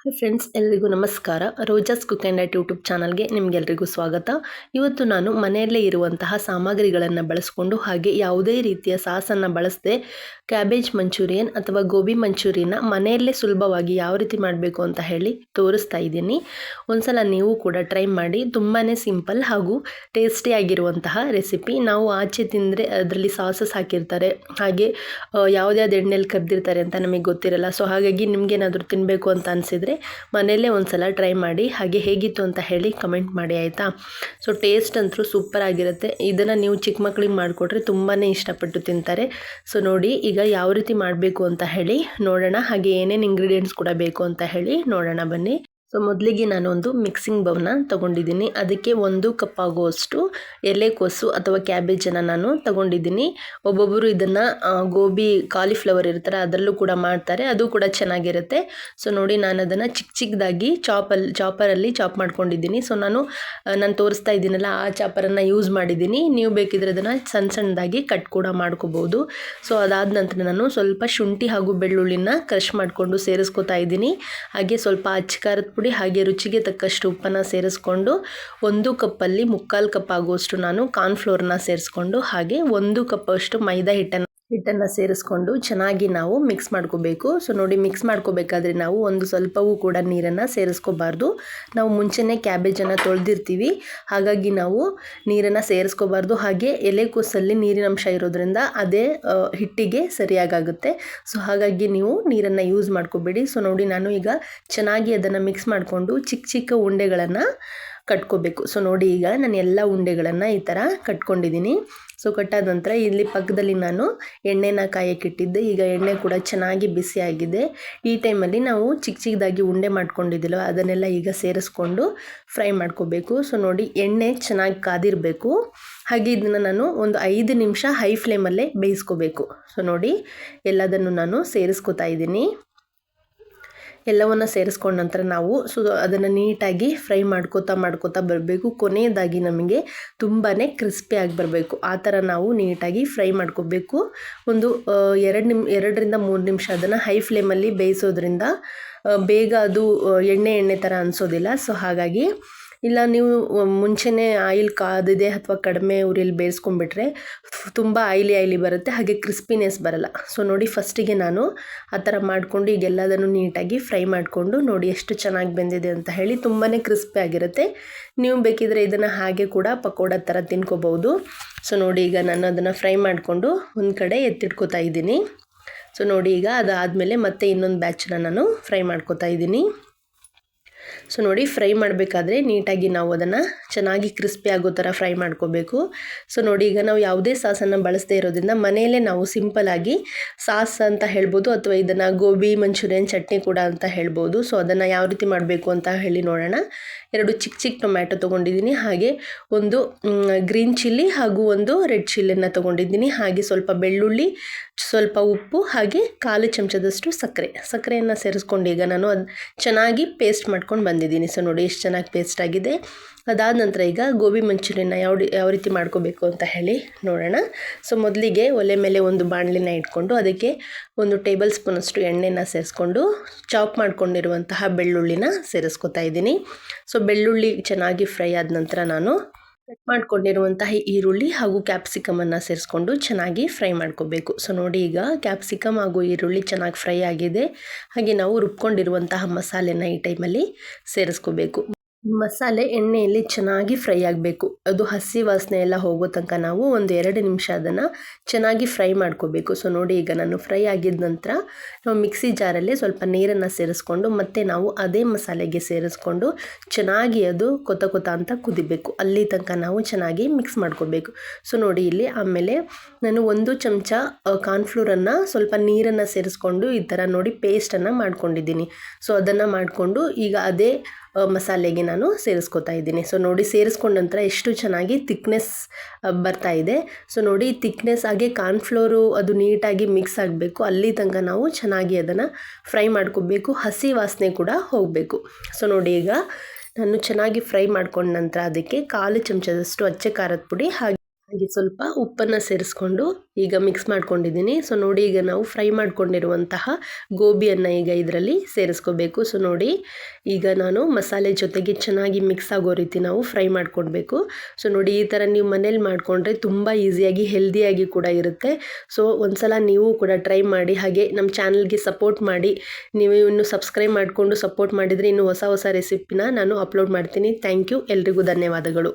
Hi friends, ಎಲ್ರಿಗೂ ನಮಸ್ಕಾರ. ರೋಜಾಸ್ cook and date YouTube ಚಾನಲ್ಗೆ ನಿಮಗೆಲ್ರಿಗೂ ಸ್ವಾಗತ. ಇವತ್ತು ನಾನು ಮನೆಯಲ್ಲೇ ಇರುವಂತಹ ಸಾಮಗ್ರಿಗಳನ್ನು ಬಳಸ್ಕೊಂಡು ಹಾಗೆ ಯಾವುದೇ ರೀತಿಯ ಸಾಸನ್ನು ಬಳಸದೆ ಕ್ಯಾಬೇಜ್ ಮಂಚೂರಿಯನ್ ಅಥವಾ ಗೋಬಿ ಮಂಚೂರಿಯನ್ನ ಮನೆಯಲ್ಲೇ ಸುಲಭವಾಗಿ ಯಾವ ರೀತಿ ಮಾಡಬೇಕು ಅಂತ ಹೇಳಿ ತೋರಿಸ್ತಾ ಇದ್ದೀನಿ. ಒಂದ್ಸಲ ನೀವು ಕೂಡ ಟ್ರೈ ಮಾಡಿ. ತುಂಬಾ ಸಿಂಪಲ್ ಹಾಗೂ ಟೇಸ್ಟಿಯಾಗಿರುವಂತಹ ರೆಸಿಪಿ. ನಾವು ಆಚೆ ತಿಂದರೆ ಅದರಲ್ಲಿ ಸಾಸಸ್ ಹಾಕಿರ್ತಾರೆ, ಹಾಗೆ ಯಾವುದ್ಯಾವ್ದು ಎಣ್ಣೆಯಲ್ಲಿ ಕರೆದಿರ್ತಾರೆ ಅಂತ ನಮಗೆ ಗೊತ್ತಿರಲ್ಲ. ಸೊ ಹಾಗಾಗಿ ನಿಮಗೇನಾದರೂ ತಿನ್ನಬೇಕು ಅಂತ ಅನಿಸಿದರೆ ಮನೆಯಲ್ಲೇ ಒಂದ್ಸಲ ಟ್ರೈ ಮಾಡಿ. ಹಾಗೆ ಹೇಗಿತ್ತು ಅಂತ ಹೇಳಿ ಕಮೆಂಟ್ ಮಾಡಿ, ಆಯಿತಾ? ಸೊ ಟೇಸ್ಟ್ ಅಂತೂ ಸೂಪರ್ ಆಗಿರುತ್ತೆ. ಇದನ್ನು ನೀವು ಚಿಕ್ಕ ಮಕ್ಕಳಿಗೆ ಮಾಡಿಕೊಟ್ರೆ ತುಂಬಾ ಇಷ್ಟಪಟ್ಟು ತಿಂತಾರೆ. ಸೊ ನೋಡಿ ಈಗ ಯಾವ ರೀತಿ ಮಾಡಬೇಕು ಅಂತ ಹೇಳಿ ನೋಡೋಣ. ಹಾಗೆ ಏನೇನು ಇಂಗ್ರೀಡಿಯೆಂಟ್ಸ್ ಕೂಡ ಬೇಕು ಅಂತ ಹೇಳಿ ನೋಡೋಣ ಬನ್ನಿ. ಸೊ ಮೊದಲಿಗೆ ನಾನು ಒಂದು ಮಿಕ್ಸಿಂಗ್ ಬೌಲ್ನ ತೊಗೊಂಡಿದ್ದೀನಿ. ಅದಕ್ಕೆ 1 ಕಪ್ ಆಗುವಷ್ಟು ಎಲೆಕೋಸು ಅಥವಾ ಕ್ಯಾಬೇಜನ್ನು ನಾನು ತೊಗೊಂಡಿದ್ದೀನಿ. ಒಬ್ಬೊಬ್ಬರು ಇದನ್ನು ಗೋಬಿ ಕಾಲಿಫ್ಲವರ್ ಇರ್ತಾರೆ ಅದರಲ್ಲೂ ಕೂಡ ಮಾಡ್ತಾರೆ, ಅದು ಕೂಡ ಚೆನ್ನಾಗಿರುತ್ತೆ. ಸೊ ನೋಡಿ ನಾನು ಅದನ್ನು ಚಿಕ್ಕದಾಗಿ ಚಾಪರಲ್ಲಿ ಚಾಪ್ ಮಾಡ್ಕೊಂಡಿದ್ದೀನಿ. ಸೊ ನಾನು ತೋರಿಸ್ತಾ ಇದ್ದೀನಲ್ಲ ಆ ಚಾಪರನ್ನು ಯೂಸ್ ಮಾಡಿದ್ದೀನಿ. ನೀವು ಬೇಕಿದ್ರೆ ಅದನ್ನು ಸಣ್ಣದಾಗಿ ಕಟ್ ಕೂಡ ಮಾಡ್ಕೋಬೋದು. ಸೊ ಅದಾದ ನಂತರ ನಾನು ಸ್ವಲ್ಪ ಶುಂಠಿ ಹಾಗೂ ಬೆಳ್ಳುಳ್ಳಿನ ಕ್ರಷ್ ಮಾಡಿಕೊಂಡು ಸೇರಿಸ್ಕೊತಾ ಇದ್ದೀನಿ. ಹಾಗೆ ಸ್ವಲ್ಪ ಅಚ್ಚಕಾರದ ಪುಡಿ ಹಾಗೆ ರುಚಿಗೆ ತಕ್ಕಷ್ಟು ಉಪ್ಪನ್ನು ಸೇರಿಸ್ಕೊಂಡು 1 ಕಪ್ಪಲ್ಲಿ 3/4 ಕಪ್ ಆಗುವಷ್ಟು ನಾನು ಕಾರ್ನ್ಫ್ಲೋರ್ನ ಸೇರಿಸ್ಕೊಂಡು ಹಾಗೆ 1 ಕಪ್ ಅಷ್ಟು ಮೈದಾ ಹಿಟ್ಟನ್ನು ಸೇರಿಸ್ಕೊಂಡು ಚೆನ್ನಾಗಿ ನಾವು ಮಿಕ್ಸ್ ಮಾಡ್ಕೋಬೇಕು. ಸೊ ನೋಡಿ ಮಿಕ್ಸ್ ಮಾಡ್ಕೋಬೇಕಾದ್ರೆ ನಾವು ಒಂದು ಸ್ವಲ್ಪವೂ ಕೂಡ ನೀರನ್ನು ಸೇರಿಸ್ಕೋಬಾರ್ದು. ನಾವು ಮುಂಚೆನೇ ಕ್ಯಾಬೇಜನ್ನು ತೊಳೆದಿರ್ತೀವಿ, ಹಾಗಾಗಿ ನಾವು ನೀರನ್ನು ಸೇರಿಸ್ಕೋಬಾರ್ದು. ಹಾಗೆ ಎಲೆಕೋಸಲ್ಲಿ ನೀರಿನ ಅಂಶ ಇರೋದ್ರಿಂದ ಅದೇ ಹಿಟ್ಟಿಗೆ ಸರಿಯಾಗುತ್ತೆ. ಸೊ ಹಾಗಾಗಿ ನೀವು ನೀರನ್ನು ಯೂಸ್ ಮಾಡ್ಕೋಬೇಡಿ. ಸೊ ನೋಡಿ ನಾನು ಈಗ ಚೆನ್ನಾಗಿ ಅದನ್ನು ಮಿಕ್ಸ್ ಮಾಡಿಕೊಂಡು ಚಿಕ್ಕ ಉಂಡೆಗಳನ್ನು ಕಟ್ಕೋಬೇಕು. ಸೊ ನೋಡಿ ಈಗ ನಾನು ಎಲ್ಲ ಉಂಡೆಗಳನ್ನು ಈ ಥರ ಕಟ್ಕೊಂಡಿದ್ದೀನಿ. ಸೊ ಕಟ್ಟಾದ ನಂತರ ಇಲ್ಲಿ ಪಕ್ಕದಲ್ಲಿ ನಾನು ಎಣ್ಣೆನ ಕಾಯಕ್ಕಿಟ್ಟಿದ್ದೆ. ಈಗ ಎಣ್ಣೆ ಕೂಡ ಚೆನ್ನಾಗಿ ಬಿಸಿಯಾಗಿದೆ. ಈ ಟೈಮಲ್ಲಿ ನಾವು ಚಿಕ್ಕದಾಗಿ ಉಂಡೆ ಮಾಡ್ಕೊಂಡಿದ್ದಿಲ್ಲ ಅದನ್ನೆಲ್ಲ ಈಗ ಸೇರಿಸ್ಕೊಂಡು ಫ್ರೈ ಮಾಡ್ಕೋಬೇಕು. ಸೊ ನೋಡಿ ಎಣ್ಣೆ ಚೆನ್ನಾಗಿ ಕಾದಿರಬೇಕು. ಹಾಗೆ ಇದನ್ನು ನಾನು ಒಂದು 5 ನಿಮಿಷ ಹೈ ಫ್ಲೇಮಲ್ಲೇ ಬೇಯಿಸ್ಕೋಬೇಕು. ಸೊ ನೋಡಿ ಎಲ್ಲದನ್ನು ನಾನು ಸೇರಿಸ್ಕೊತಾ ಇದ್ದೀನಿ. ಎಲ್ಲವನ್ನು ಸೇರಿಸ್ಕೊಂಡ ನಂತರ ನಾವು ಅದನ್ನು ನೀಟಾಗಿ ಫ್ರೈ ಮಾಡ್ಕೋತಾ ಬರಬೇಕು. ಕೊನೆಯದಾಗಿ ನಮಗೆ ತುಂಬಾ ಕ್ರಿಸ್ಪಿಯಾಗಿ ಬರಬೇಕು. ಆ ಥರ ನಾವು ನೀಟಾಗಿ ಫ್ರೈ ಮಾಡ್ಕೋಬೇಕು. ಒಂದು 2ರಿಂದ 3 ನಿಮಿಷ ಅದನ್ನು ಹೈ ಫ್ಲೇಮಲ್ಲಿ ಬೇಯಿಸೋದ್ರಿಂದ ಬೇಗ ಅದು ಎಣ್ಣೆ ಥರ ಅನಿಸೋದಿಲ್ಲ. ಸೊ ಹಾಗಾಗಿ ಇಲ್ಲ ನೀವು ಮುಂಚೆನೇ ಆಯಿಲ್ ಕಾದಿದೆ ಅಥವಾ ಕಡಿಮೆ ಉರಿಯಲ್ಲಿ ಬೇಯಿಸ್ಕೊಂಡ್ಬಿಟ್ರೆ ತುಂಬ ಆಯಿಲಿ ಬರುತ್ತೆ, ಹಾಗೆ ಕ್ರಿಸ್ಪಿನೆಸ್ ಬರಲ್ಲ. ಸೊ ನೋಡಿ ಫಸ್ಟಿಗೆ ನಾನು ಆ ಥರ ಮಾಡಿಕೊಂಡು ಈಗೆಲ್ಲದನ್ನು ನೀಟಾಗಿ ಫ್ರೈ ಮಾಡಿಕೊಂಡು ನೋಡಿ ಎಷ್ಟು ಚೆನ್ನಾಗಿ ಬೆಂದಿದೆ ಅಂತ ಹೇಳಿ. ತುಂಬಾ ಕ್ರಿಸ್ಪಿ ಆಗಿರುತ್ತೆ. ನೀವು ಬೇಕಿದ್ರೆ ಇದನ್ನು ಹಾಗೆ ಕೂಡ ಪಕೋಡ ಥರ ತಿನ್ಕೋಬೋದು. ಸೊ ನೋಡಿ ಈಗ ನಾನು ಅದನ್ನು ಫ್ರೈ ಮಾಡಿಕೊಂಡು ಒಂದು ಕಡೆ ಎತ್ತಿಟ್ಕೋತಾ ಇದ್ದೀನಿ. ಸೊ ನೋಡಿ ಈಗ ಅದಾದಮೇಲೆ ಮತ್ತೆ ಇನ್ನೊಂದು ಬ್ಯಾಚನ್ನ ನಾನು ಫ್ರೈ ಮಾಡ್ಕೋತಾ ಇದ್ದೀನಿ. ಸೊ ನೋಡಿ ಫ್ರೈ ಮಾಡಬೇಕಾದ್ರೆ ನೀಟಾಗಿ ನಾವು ಅದನ್ನು ಚೆನ್ನಾಗಿ ಕ್ರಿಸ್ಪಿ ಆಗೋ ಥರ ಫ್ರೈ ಮಾಡ್ಕೋಬೇಕು. ಸೊ ನೋಡಿ ಈಗ ನಾವು ಯಾವುದೇ ಸಾಸನ್ನು ಬಳಸದೇ ಇರೋದ್ರಿಂದ ಮನೆಯಲ್ಲೇ ನಾವು ಸಿಂಪಲ್ಲಾಗಿ ಸಾಸ್ ಅಂತ ಹೇಳ್ಬೋದು, ಅಥವಾ ಇದನ್ನು ಗೋಬಿ ಮಂಚೂರಿಯನ್ ಚಟ್ನಿ ಕೂಡ ಅಂತ ಹೇಳ್ಬೋದು. ಸೊ ಅದನ್ನು ಯಾವ ರೀತಿ ಮಾಡಬೇಕು ಅಂತ ಹೇಳಿ ನೋಡೋಣ. 2 ಚಿಕ್ಕ ಟೊಮ್ಯಾಟೊ ತೊಗೊಂಡಿದ್ದೀನಿ, ಹಾಗೆ ಒಂದು ಗ್ರೀನ್ ಚಿಲ್ಲಿ ಹಾಗೂ ಒಂದು ರೆಡ್ ಚಿಲ್ಲಿನ ತೊಗೊಂಡಿದ್ದೀನಿ. ಹಾಗೆ ಸ್ವಲ್ಪ ಬೆಳ್ಳುಳ್ಳಿ, ಸ್ವಲ್ಪ ಉಪ್ಪು, ಹಾಗೆ 1/4 ಚಮಚದಷ್ಟು ಸಕ್ಕರೆಯನ್ನು ಸೇರಿಸ್ಕೊಂಡು ಈಗ ನಾನು ಅದು ಚೆನ್ನಾಗಿ ಪೇಸ್ಟ್ ಮಾಡ್ಕೊಂಡು ಬಂದಿದ್ದೀನಿ. ಸೊ ನೋಡಿ ಎಷ್ಟು ಚೆನ್ನಾಗಿ ಪೇಸ್ಟ್ ಆಗಿದೆ. ಅದಾದ ನಂತರ ಈಗ ಗೋಬಿ ಮಂಚೂರಿಯನ್ನ ಯಾವ ರೀತಿ ಮಾಡ್ಕೋಬೇಕು ಅಂತ ಹೇಳಿ ನೋಡೋಣ. ಸೊ ಮೊದಲಿಗೆ ಒಲೆ ಮೇಲೆ ಒಂದು ಬಾಣಲಿನ ಇಟ್ಕೊಂಡು ಅದಕ್ಕೆ 1 ಟೇಬಲ್ ಸ್ಪೂನಷ್ಟು ಎಣ್ಣೆನ ಸೇರಿಸ್ಕೊಂಡು ಚಾಪ್ ಮಾಡ್ಕೊಂಡಿರುವಂತಹ ಬೆಳ್ಳುಳ್ಳಿನ ಸೇರಿಸ್ಕೊತಾ ಇದ್ದೀನಿ. ಸೊ ಬೆಳ್ಳುಳ್ಳಿ ಚೆನ್ನಾಗಿ ಫ್ರೈ ಆದ ನಂತರ ನಾನು ಕಟ್ ಮಾಡ್ಕೊಂಡಿರುವಂತಹ ಈರುಳ್ಳಿ ಹಾಗೂ ಕ್ಯಾಪ್ಸಿಕಮನ್ನು ಸೇರಿಸ್ಕೊಂಡು ಚೆನ್ನಾಗಿ ಫ್ರೈ ಮಾಡ್ಕೋಬೇಕು. ಸೊ ನೋಡಿ ಈಗ ಕ್ಯಾಪ್ಸಿಕಮ್ ಹಾಗೂ ಈರುಳ್ಳಿ ಚೆನ್ನಾಗಿ ಫ್ರೈ ಆಗಿದೆ. ಹಾಗೆ ನಾವು ರುಬ್ಕೊಂಡಿರುವಂತಹ ಮಸಾಲೆನ ಈ ಟೈಮಲ್ಲಿ ಸೇರಿಸ್ಕೋಬೇಕು. ಮಸಾಲೆ ಎಣ್ಣೆಯಲ್ಲಿ ಚೆನ್ನಾಗಿ ಫ್ರೈ ಆಗಬೇಕು. ಅದು ಹಸಿ ವಾಸನೆ ಎಲ್ಲ ಹೋಗೋ ತನಕ ನಾವು ಒಂದು 2 ನಿಮಿಷ ಅದನ್ನು ಚೆನ್ನಾಗಿ ಫ್ರೈ ಮಾಡ್ಕೋಬೇಕು. ಸೊ ನೋಡಿ ಈಗ ನಾನು ಫ್ರೈ ಆಗಿದ ನಂತರ ನಾವು ಮಿಕ್ಸಿ ಜಾರಲ್ಲಿ ಸ್ವಲ್ಪ ನೀರನ್ನು ಸೇರಿಸ್ಕೊಂಡು ಮತ್ತೆ ನಾವು ಅದೇ ಮಸಾಲೆಗೆ ಸೇರಿಸ್ಕೊಂಡು ಚೆನ್ನಾಗಿ ಅದು ಕೊತ ಅಂತ ಕುದಿಬೇಕು. ಅಲ್ಲಿ ತನಕ ನಾವು ಚೆನ್ನಾಗಿ ಮಿಕ್ಸ್ ಮಾಡ್ಕೋಬೇಕು. ಸೊ ನೋಡಿ ಇಲ್ಲಿ ಆಮೇಲೆ ನಾನು 1 ಚಮಚ ಕಾರ್ನ್ಫ್ಲೋರನ್ನು ಸ್ವಲ್ಪ ನೀರನ್ನು ಸೇರಿಸ್ಕೊಂಡು ಈ ಥರ ನೋಡಿ ಪೇಸ್ಟನ್ನು ಮಾಡ್ಕೊಂಡಿದ್ದೀನಿ. ಸೊ ಅದನ್ನು ಮಾಡಿಕೊಂಡು ಈಗ ಅದೇ ಮಸಾಲೆಗೆ ನಾನು ಸೇರಿಸ್ಕೊತಾ ಇದ್ದೀನಿ. ಸೊ ನೋಡಿ ಸೇರಿಸ್ಕೊಂಡ ನಂತರ ಎಷ್ಟು ಚೆನ್ನಾಗಿ ಥಿಕ್ನೆಸ್ ಬರ್ತಾ ಇದೆ. ಸೊ ನೋಡಿ ಥಿಕ್ನೆಸ್ ಆಗಿ ಕಾರ್ನ್ಫ್ಲೋರು ಅದು ನೀಟಾಗಿ ಮಿಕ್ಸ್ ಆಗಬೇಕು. ಅಲ್ಲಿ ತನಕ ನಾವು ಚೆನ್ನಾಗಿ ಅದನ್ನು ಫ್ರೈ ಮಾಡ್ಕೋಬೇಕು. ಹಸಿ ವಾಸನೆ ಕೂಡ ಹೋಗಬೇಕು. ಸೊ ನೋಡಿ ಈಗ ನಾನು ಚೆನ್ನಾಗಿ ಫ್ರೈ ಮಾಡ್ಕೊಂಡ ನಂತರ ಅದಕ್ಕೆ 1/4 ಚಮಚದಷ್ಟು ಅಚ್ಚ ಖಾರದ ಪುಡಿ ಹಾಗೆ ಸ್ವಲ್ಪ ಉಪ್ಪನ್ನು ಸೇರಿಸ್ಕೊಂಡು ಈಗ ಮಿಕ್ಸ್ ಮಾಡ್ಕೊಂಡಿದ್ದೀನಿ. ಸೊ ನೋಡಿ, ಈಗ ನಾವು ಫ್ರೈ ಮಾಡ್ಕೊಂಡಿರುವಂತಹ ಗೋಬಿಯನ್ನು ಈಗ ಇದರಲ್ಲಿ ಸೇರಿಸ್ಕೋಬೇಕು. ಸೊ ನೋಡಿ, ಈಗ ನಾನು ಮಸಾಲೆ ಜೊತೆಗೆ ಚೆನ್ನಾಗಿ ಮಿಕ್ಸ್ ಆಗೋ ರೀತಿ ನಾವು ಫ್ರೈ ಮಾಡ್ಕೊಳ್ಬೇಕು. ಸೊ ನೋಡಿ, ಈ ಥರ ನೀವು ಮನೇಲಿ ಮಾಡಿಕೊಂಡ್ರೆ ತುಂಬ ಈಸಿಯಾಗಿ ಹೆಲ್ದಿಯಾಗಿ ಕೂಡ ಇರುತ್ತೆ. ಸೊ ಒಂದ್ಸಲ ನೀವು ಕೂಡ ಟ್ರೈ ಮಾಡಿ. ಹಾಗೆ ನಮ್ಮ ಚಾನಲ್ಗೆ ಸಪೋರ್ಟ್ ಮಾಡಿ. ನೀವು ಇನ್ನು ಸಬ್ಸ್ಕ್ರೈಬ್ ಮಾಡಿಕೊಂಡು ಸಪೋರ್ಟ್ ಮಾಡಿದರೆ ಇನ್ನೂ ಹೊಸ ಹೊಸ ರೆಸಿಪಿನ ನಾನು ಅಪ್ಲೋಡ್ ಮಾಡ್ತೀನಿ. Thank you. ಎಲ್ರಿಗೂ ಧನ್ಯವಾದಗಳು.